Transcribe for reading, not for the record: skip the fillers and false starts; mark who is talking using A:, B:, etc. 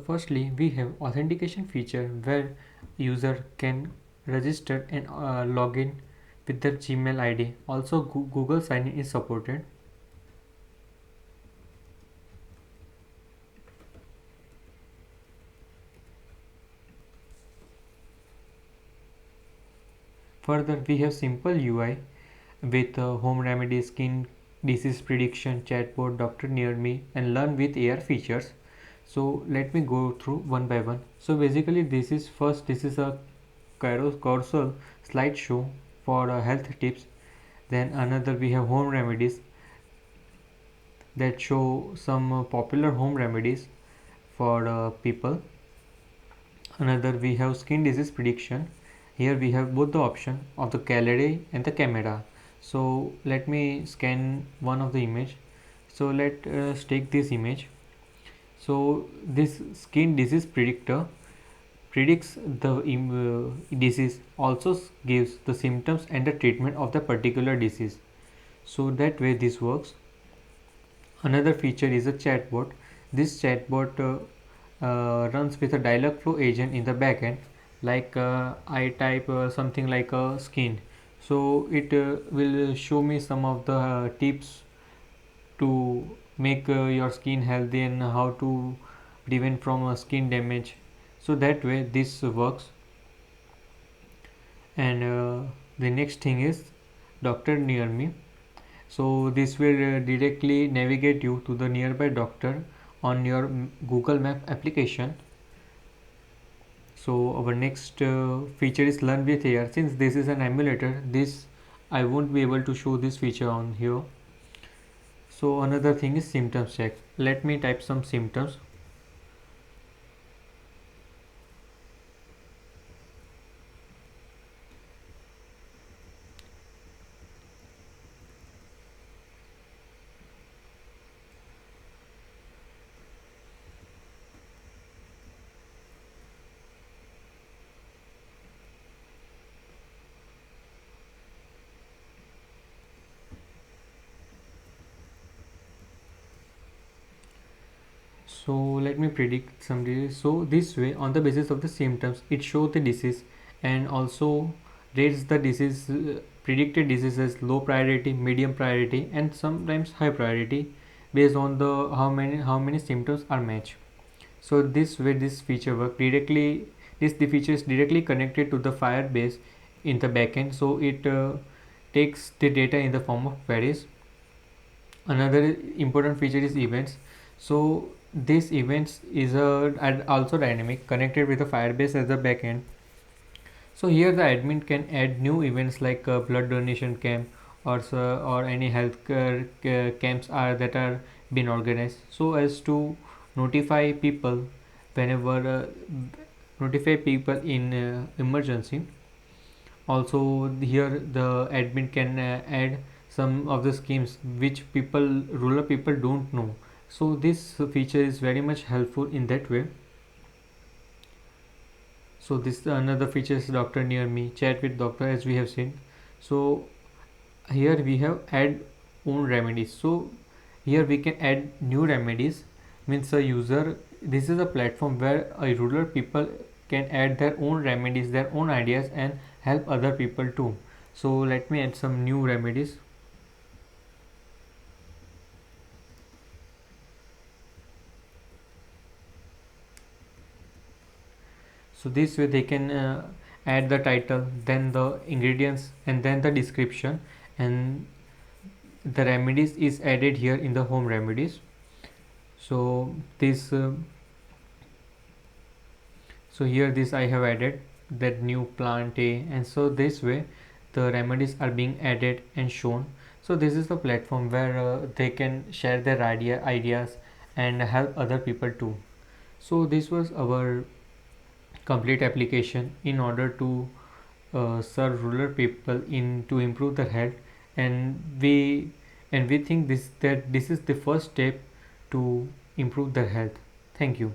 A: firstly we have authentication feature where user can register and log in with their Gmail ID. Also Google sign in is supported. Further, we have simple UI with home remedy, skin disease prediction, chatbot, doctor near me, and learn with AR features. So let me go through one by one. So basically, this is a cursor slideshow for health tips. Then another we have home remedies that show some popular home remedies for people. Another we have skin disease prediction. Here we have both the option of the gallery and the camera. So let me scan one of the image. So let us take this image. So this skin disease predictor predicts the disease, also gives the symptoms and the treatment of the particular disease. So that way this works. Another feature is a chatbot. This chatbot runs with a dialog flow agent in the backend. Like I type something like a skin, so it will show me some of the tips to make your skin healthy and how to prevent from skin damage. So that way this works. And the next thing is doctor near me. So this will directly navigate you to the nearby doctor on your Google Map application. So our next feature is learn with AR. Since this is an emulator, this I won't be able to show this feature on here. So another thing is symptoms check. Let me type some symptoms. So let me predict some disease. So this way, on the basis of the symptoms, it shows the disease and also rates the disease predicted disease as low priority, medium priority, and sometimes high priority based on the how many symptoms are matched. So this way this feature work directly. This the feature is directly connected to the Firebase in the backend. So it takes the data in the form of queries. Another important feature is events. So this events is also dynamic, connected with the Firebase as the backend. So here the admin can add new events like blood donation camp or any healthcare camps are that are been organized, so as to notify people whenever notify people in emergency. Also here the admin can add some of the schemes which rural people don't know. So this feature is very much helpful in that way. So this another feature is doctor near me, chat with doctor, as we have seen. So here we have add own remedies. So here we can add new remedies, means a user, this is a platform where a rural people can add their own remedies, their own ideas, and help other people too. So let me add some new remedies. So this way they can add the title, then the ingredients, and then the description, and the remedies is added here in the home remedies. So this so here this I have added that new plant A, and so this way the remedies are being added and shown. So this is the platform where they can share their ideas and help other people too. So this was our complete application in order to serve rural people in to improve their health. And we think this is the first step to improve their health. Thank you.